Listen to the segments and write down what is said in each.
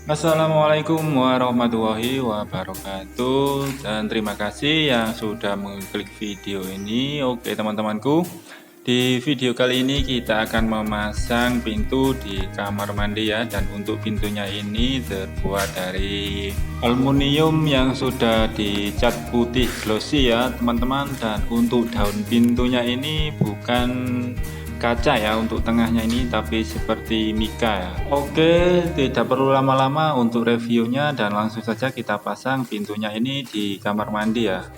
Assalamualaikum warahmatullahi wabarakatuh, dan terima kasih yang sudah mengklik video ini. Oke teman-temanku, di video kali ini kita akan memasang pintu di kamar mandi ya. Dan untuk pintunya ini terbuat dari aluminium yang sudah dicat putih glossy ya teman-teman. Dan untuk daun pintunya ini bukan kaca ya untuk tengahnya ini, tapi seperti mika ya. Oke, tidak perlu lama-lama untuk reviewnya dan langsung saja kita pasang pintunya ini di kamar mandi ya.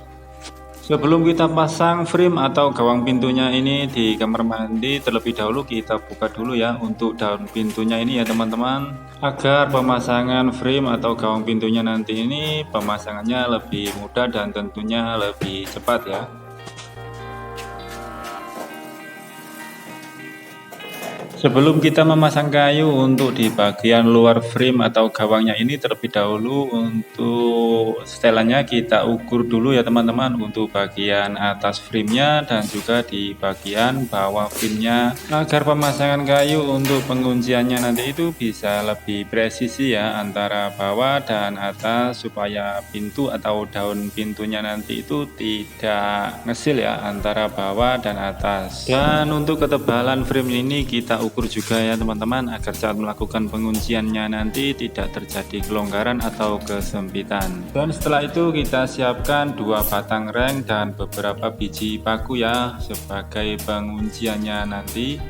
Sebelum kita pasang frame atau gawang pintunya ini di kamar mandi, terlebih dahulu kita buka dulu ya untuk daun pintunya ini ya teman-teman, agar pemasangan frame atau gawang pintunya nanti ini pemasangannya lebih mudah dan tentunya lebih cepat ya. Sebelum kita memasang kayu untuk di bagian luar frame atau gawangnya ini, terlebih dahulu untuk setelannya kita ukur dulu ya teman-teman, untuk bagian atas framenya dan juga di bagian bawah framenya, agar pemasangan kayu untuk pengunciannya nanti itu bisa lebih presisi ya antara bawah dan atas, supaya pintu atau daun pintunya nanti itu tidak ngesil ya antara bawah dan atas. Dan untuk ketebalan frame ini kita ukur juga ya teman-teman, agar saat melakukan pengunciannya nanti tidak terjadi kelonggaran atau kesempitan. Dan setelah itu kita siapkan 2 batang reng dan beberapa biji paku ya sebagai pengunciannya nanti.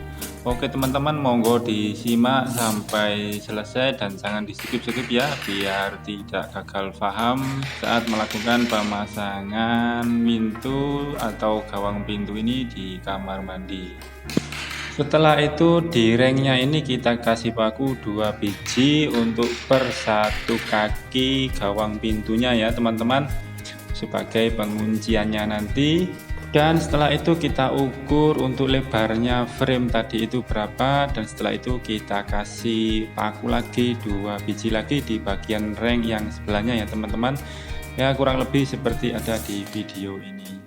Oke teman-teman, monggo disimak sampai selesai dan jangan di skip-skip ya, biar tidak gagal paham saat melakukan pemasangan pintu atau gawang pintu ini di kamar mandi. Setelah itu di rengnya ini kita kasih paku 2 biji untuk per 1 kaki gawang pintunya ya teman-teman, sebagai pengunciannya nanti. Dan setelah itu kita ukur untuk lebarnya frame tadi itu berapa, dan setelah itu kita kasih paku lagi 2 biji lagi di bagian reng yang sebelahnya ya teman-teman. Ya kurang lebih seperti ada di video ini.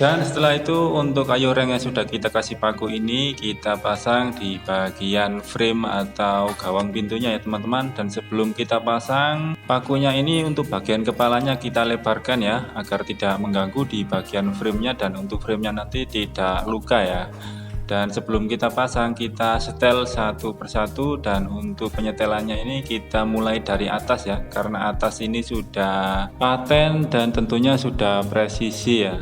Dan setelah itu untuk kayu reng yang sudah kita kasih paku ini kita pasang di bagian frame atau gawang pintunya ya teman-teman. Dan sebelum kita pasang pakunya ini, untuk bagian kepalanya kita lebarkan ya, agar tidak mengganggu di bagian framenya dan untuk framenya nanti tidak luka ya. Dan sebelum kita pasang kita setel satu persatu, dan untuk penyetelannya ini kita mulai dari atas ya, karena atas ini sudah paten dan tentunya sudah presisi ya.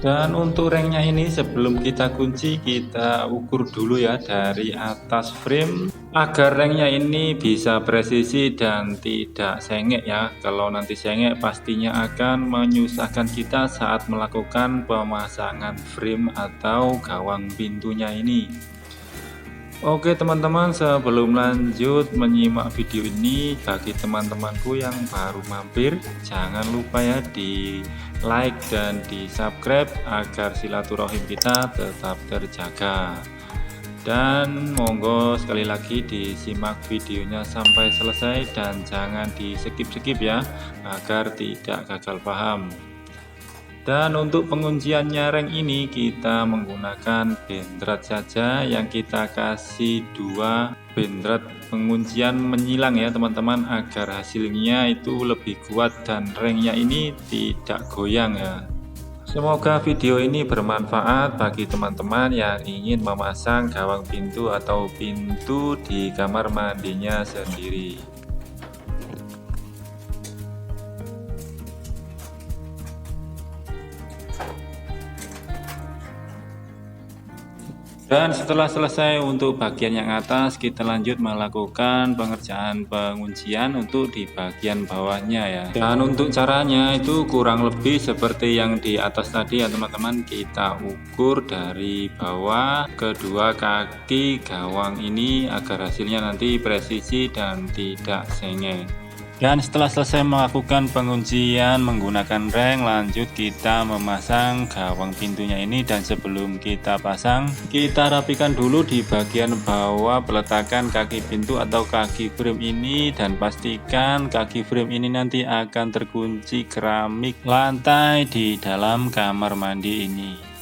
Dan untuk rengnya ini sebelum kita kunci kita ukur dulu ya dari atas frame, agar rengnya ini bisa presisi dan tidak sengit ya. Kalau nanti sengit pastinya akan menyusahkan kita saat melakukan pemasangan frame atau gawang pintunya ini. Oke teman-teman, sebelum lanjut menyimak video ini, bagi teman-temanku yang baru mampir, jangan lupa ya di like dan di subscribe agar silaturahim kita tetap terjaga. Dan monggo sekali lagi disimak videonya sampai selesai dan jangan di skip-skip ya, agar tidak gagal paham. Dan untuk pengunciannya reng ini kita menggunakan bendrat saja, yang kita kasih 2 bendrat penguncian menyilang ya teman-teman, agar hasilnya itu lebih kuat dan rengnya ini tidak goyang ya. Semoga video ini bermanfaat bagi teman-teman yang ingin memasang gawang pintu atau pintu di kamar mandinya sendiri. Dan setelah selesai untuk bagian yang atas, kita lanjut melakukan pengerjaan penguncian untuk di bagian bawahnya ya. Dan untuk caranya itu kurang lebih seperti yang di atas tadi ya teman-teman. Kita ukur dari bawah kedua kaki gawang ini agar hasilnya nanti presisi dan tidak sengit. Dan setelah selesai melakukan penguncian menggunakan reng, lanjut kita memasang gawang pintunya ini. Dan sebelum kita pasang, kita rapikan dulu di bagian bawah peletakan kaki pintu atau kaki frame ini, dan pastikan kaki frame ini nanti akan terkunci keramik lantai di dalam kamar mandi ini.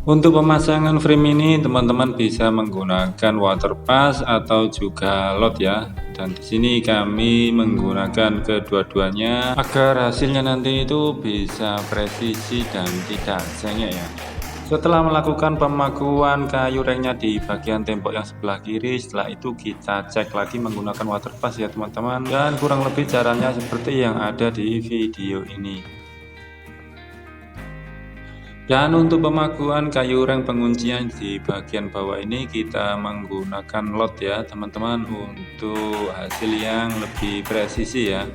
Untuk pemasangan frame ini teman-teman bisa menggunakan water pass atau juga lot ya. Dan di sini kami menggunakan kedua-duanya agar hasilnya nanti itu bisa presisi dan tidak cengek ya. Setelah melakukan pemakuan kayu rengnya di bagian tembok yang sebelah kiri, setelah itu kita cek lagi menggunakan water pass ya teman-teman. Dan kurang lebih caranya seperti yang ada di video ini. Dan untuk pemakuan kayu reng penguncian di bagian bawah ini kita menggunakan lot ya teman-teman, untuk hasil yang lebih presisi ya.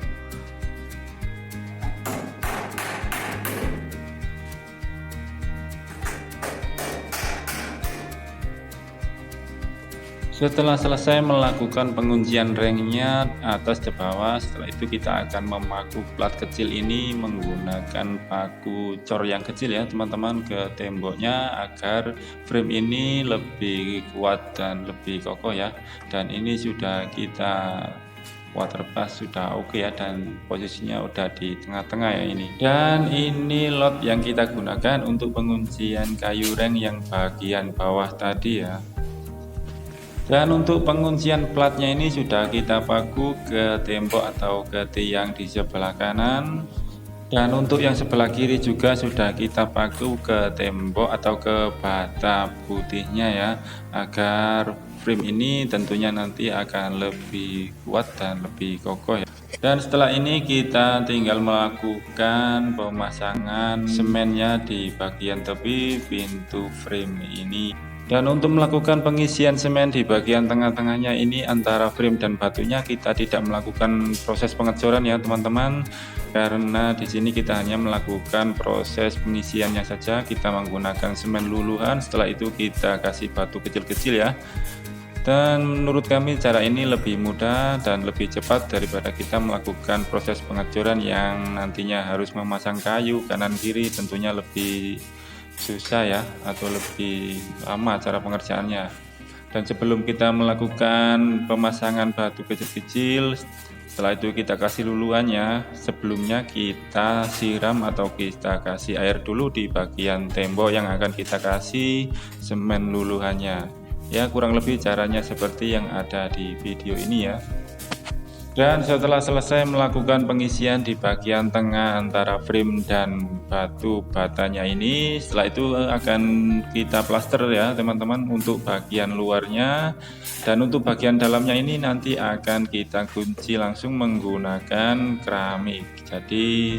Setelah selesai melakukan penguncian rengnya atas ke bawah, setelah itu kita akan memaku plat kecil ini menggunakan paku cor yang kecil ya teman-teman ke temboknya, agar frame ini lebih kuat dan lebih kokoh ya. Dan ini sudah kita water pass sudah oke ya, dan posisinya udah di tengah-tengah ya ini. Dan ini lot yang kita gunakan untuk penguncian kayu reng yang bagian bawah tadi ya. Dan untuk penguncian platnya ini sudah kita paku ke tembok atau ke tiang di sebelah kanan. Dan untuk yang sebelah kiri juga sudah kita paku ke tembok atau ke bata putihnya ya, agar frame ini tentunya nanti akan lebih kuat dan lebih kokoh ya. Dan setelah ini kita tinggal melakukan pemasangan semennya di bagian tepi pintu frame ini. Dan untuk melakukan pengisian semen di bagian tengah-tengahnya ini antara frame dan batunya, kita tidak melakukan proses pengecoran ya teman-teman, karena di sini kita hanya melakukan proses pengisiannya saja. Kita menggunakan semen luluhan, setelah itu kita kasih batu kecil-kecil ya. Dan menurut kami cara ini lebih mudah dan lebih cepat daripada kita melakukan proses pengecoran yang nantinya harus memasang kayu kanan kiri, tentunya lebih susah ya, atau lebih lama cara pengerjaannya. Dan sebelum kita melakukan pemasangan batu kecil-kecil, setelah itu kita kasih luluannya, sebelumnya kita siram atau kita kasih air dulu di bagian tembok yang akan kita kasih semen luluhannya ya. Kurang lebih caranya seperti yang ada di video ini ya. Dan setelah selesai melakukan pengisian di bagian tengah antara frame dan batu batanya ini, setelah itu akan kita plaster ya teman-teman untuk bagian luarnya. Dan untuk bagian dalamnya ini nanti akan kita kunci langsung menggunakan keramik. Jadi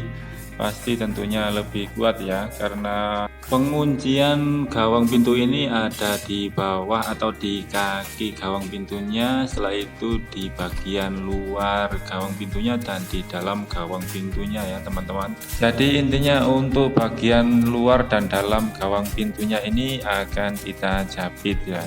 pasti tentunya lebih kuat ya, karena penguncian gawang pintu ini ada di bawah atau di kaki gawang pintunya, setelah itu di bagian luar gawang pintunya dan di dalam gawang pintunya ya teman-teman. Jadi intinya untuk bagian luar dan dalam gawang pintunya ini akan kita jepit ya.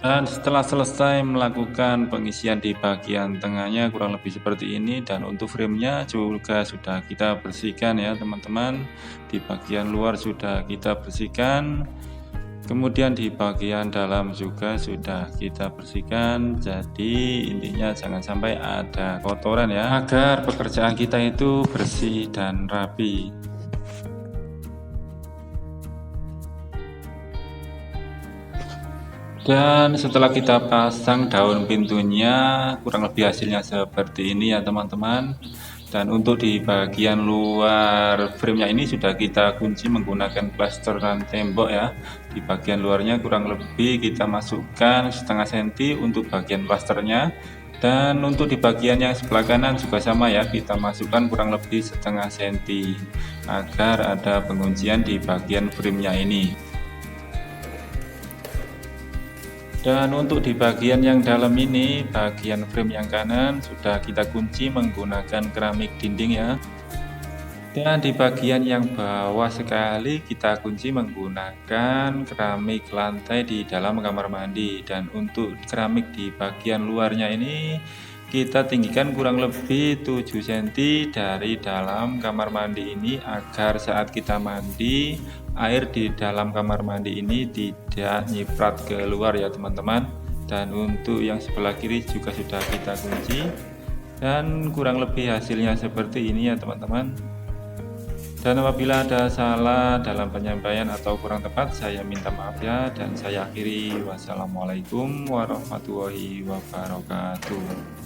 Dan setelah selesai melakukan pengisian di bagian tengahnya kurang lebih seperti ini, dan untuk framenya juga sudah kita bersihkan ya teman-teman. Di bagian luar sudah kita bersihkan, kemudian di bagian dalam juga sudah kita bersihkan. Jadi intinya jangan sampai ada kotoran ya, agar pekerjaan kita itu bersih dan rapi. Dan setelah kita pasang daun pintunya, kurang lebih hasilnya seperti ini ya teman-teman. Dan untuk di bagian luar framenya ini sudah kita kunci menggunakan plasteran tembok ya. Di bagian luarnya kurang lebih kita masukkan setengah senti untuk bagian plasternya. Dan untuk di bagian yang sebelah kanan juga sama ya, kita masukkan kurang lebih setengah senti agar ada penguncian di bagian framenya ini. Dan untuk di bagian yang dalam ini, bagian frame yang kanan sudah kita kunci menggunakan keramik dinding ya. Dan di bagian yang bawah sekali kita kunci menggunakan keramik lantai di dalam kamar mandi. Dan untuk keramik di bagian luarnya ini kita tinggikan kurang lebih 7 cm dari dalam kamar mandi ini agar saat kita mandi air di dalam kamar mandi ini tidak nyiprat keluar ya teman-teman. Dan untuk yang sebelah kiri juga sudah kita kunci, dan kurang lebih hasilnya seperti ini ya teman-teman. Dan apabila ada salah dalam penyampaian atau kurang tepat, saya minta maaf ya, dan saya akhiri. Wassalamualaikum warahmatullahi wabarakatuh.